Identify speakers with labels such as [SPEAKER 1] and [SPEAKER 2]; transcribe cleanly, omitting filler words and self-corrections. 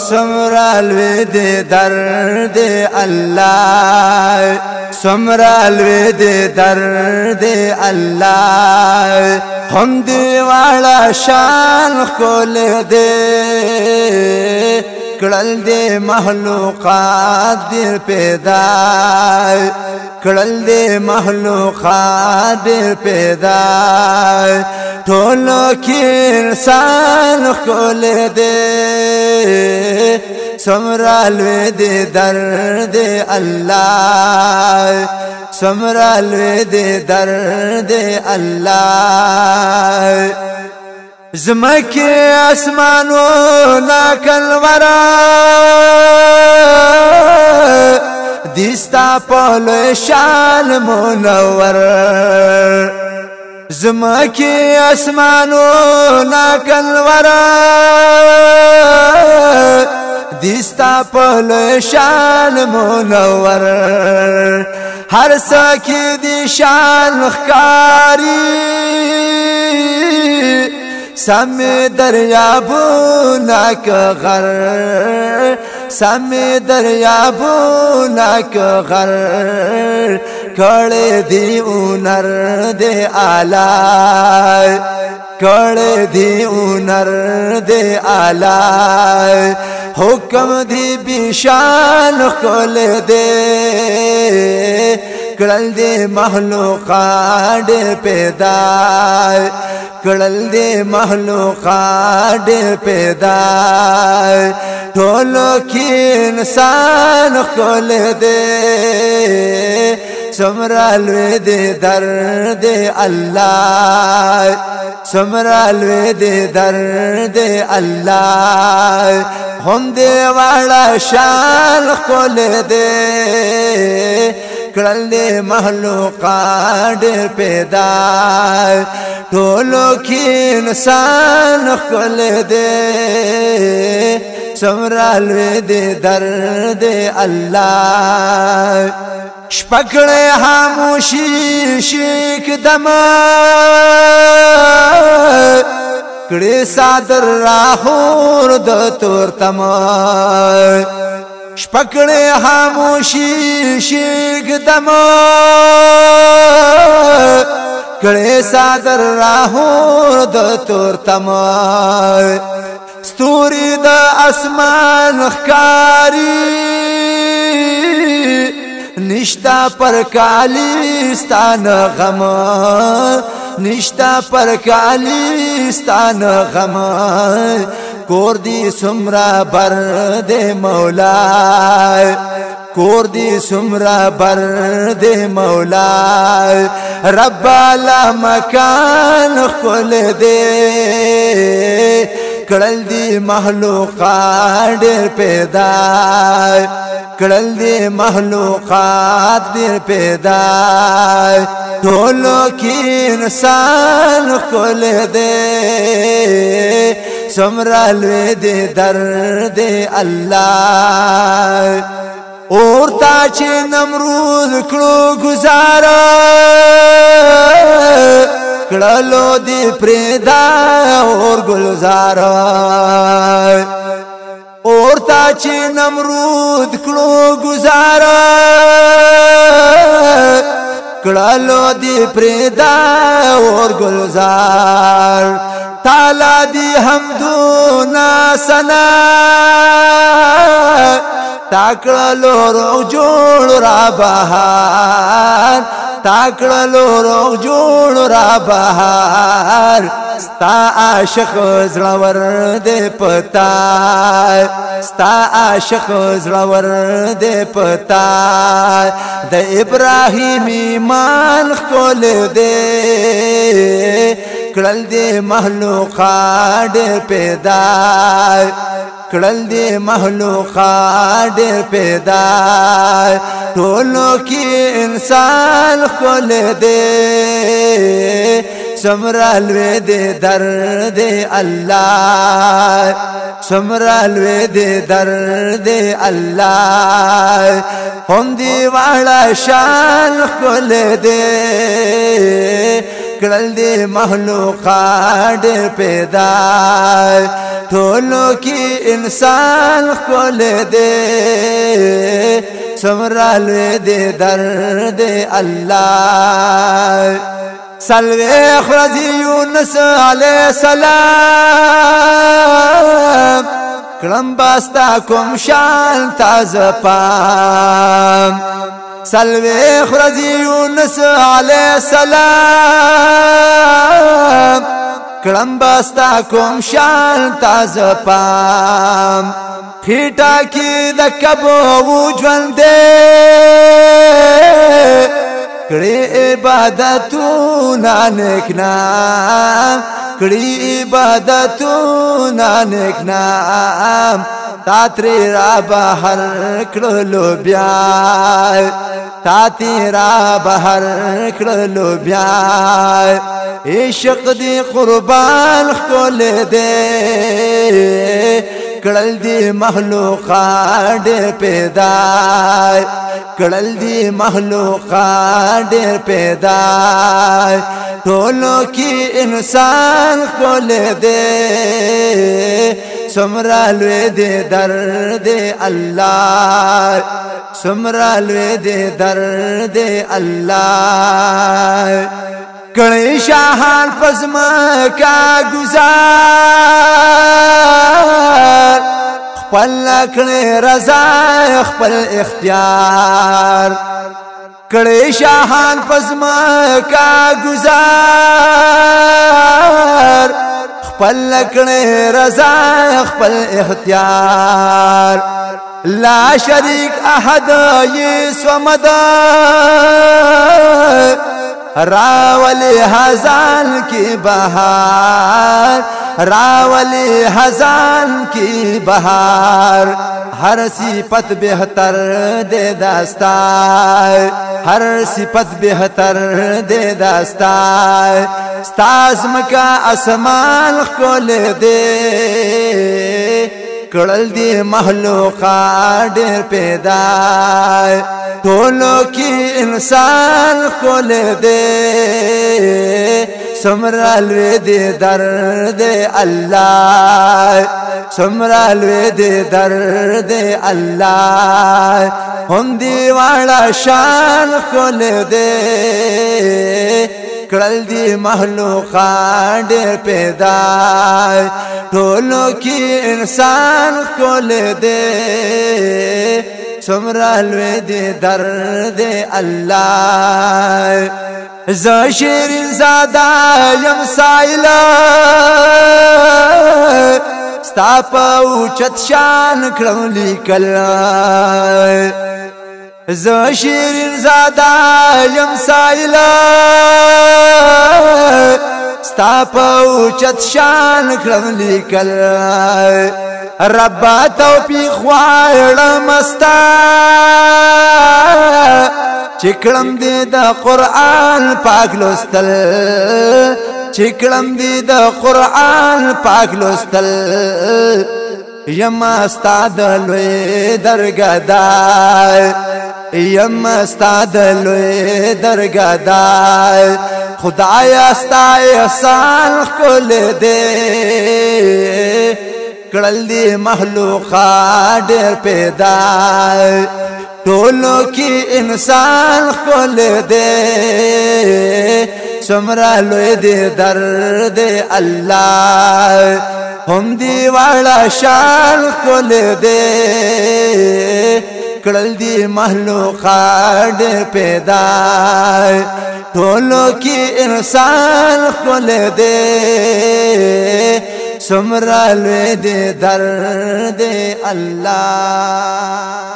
[SPEAKER 1] سمرا لوی دی درد الله سمرا لوی دی درد الله هم دی والا شان کول دی کړل دی مخلوقات دی پیدا کړل دی مخلوقات دی پیدا ټولو کې انسان کول دی سمرا لوی دی درد الله سمرا لوی دی درد الله زمکی اسمانو ناکل ورا دیستا پولو شان منور زمکی اسمانو ناکل ورا دیستا پولو شان منور هر ساکی دی شان خکاری سمی دریابونا که غر سمی دریابونا که غر کڑ دی اونر دی آلائی کڑ دی اونر دی آلائی حکم دی بیشان کل دی کڑل دی مخلوقات پیدا کڑل دی مخلوقات پیدا ټولو کې انسان کول دی سمرا لوی دی درد الله سمرا لوی دی درد الله هم دی والا شان کول دی کړل دی مخلوقات پیدا ټولو کې انسان کول دی سمرا لوی دی درد الله شپکړې خاموشي شیک دما کړې صادر راهور د تور تما شپکړې خاموشي شیک دما کړې صادر راهور د تور تما ستوري د اسمان خکاری نشتا پر کالیستان غم نشتا پر کالیستان غم کور دی سمرا بر دے مولا کور دی سمرا بر دے مولا رب لا مکان خل دے کړل دی مخلوقات پیدا کړل دی مخلوقات پیدا ټولو کې انسان کول دی سمرا لوی دی درد الله اور تا چې نمرود کړو گزارا کړلو دی پریدا اور گلزارا اور تا چې نمرود کړو گزارا کړلو دی پریدا اور گلزار تعالی دی حمدنا سنا تاکړلو رو جوړ را بهار تاکړلو رو جوړ را بهار ستا عاشق زړور دې پتا ستا عاشق زړور دې پتا د ابراهیم ایمان کول دې کړل دې مخلوقات پیدا کړل دې مخلوقات پیدا ټولو کې انسان کول دې سمرا لوی دی درد الله سمرا لوی دی درد الله هم دی والا شان کول دی کړل دي مخلوقات پیدا ټولو کې انسان خپل دي څومره لوی دی درد الله سلوی خرزی یونس علیہ السلام کلم باستا کم شان تاز پام سلوی خرزی یونس علیہ السلام کلم باستا کم شان تاز پام خیٹا کی دکبو وجوندے کڑی عبادتونا نیک نام کڑی عبادتونا نیک نام تاتری را بہر کڑلو بیائی تاتی را بہر کڑلو بیائی عشق دی قربان کھول دے کڑل دی مخلوقات پیدا کڑل دی مخلوقات پیدا ټولو کی انسان کول دے څومره لوی دی درد الله څومره لوی دی درد الله کړي شاهان پزما کا گزار خپل کړي رضا خپل اختیار کړي شاهان پزما کا گزار خپل کړي رضا خپل اختیار لا شریک احد یسمد راولی ہزان کی بہار راولی ہزان کی بہار ہر صفت بہتر دے داستائے ہر صفت بہتر دے داستائے ستازم کا اسمان کھول دے کڑل دی مخلوقات پیدا ټولو کی انسان کول دے څومره لوی دی درد الله څومره لوی دی درد الله هم دی واړه شان کول دے کړل دی مخلوقات پیدا ټولو کی انسان کول دے څومره لوی دی درد الله ز شیرین زادا یم سایلا ستا په اوچت شان کړم لیکل ز شیرین زادا یم سایلا ستا په اوچت شان کړم لیکل ربا توفیق غواړم استا چکړم دې د قران پاک لوستل چکړم دې د قران پاک لوستل یم استاد لوی درګدای یم استاد لوی درګدای خدای استا احسان کول دے کړل دی مخلوقات پیدا ټولو کی انسان کول دے څومره لوی دی درد الله هم دی واړه شان کول دے کړل دی مخلوقات پیدا ټولو کی انسان کول دے څومره لوی دی درد الله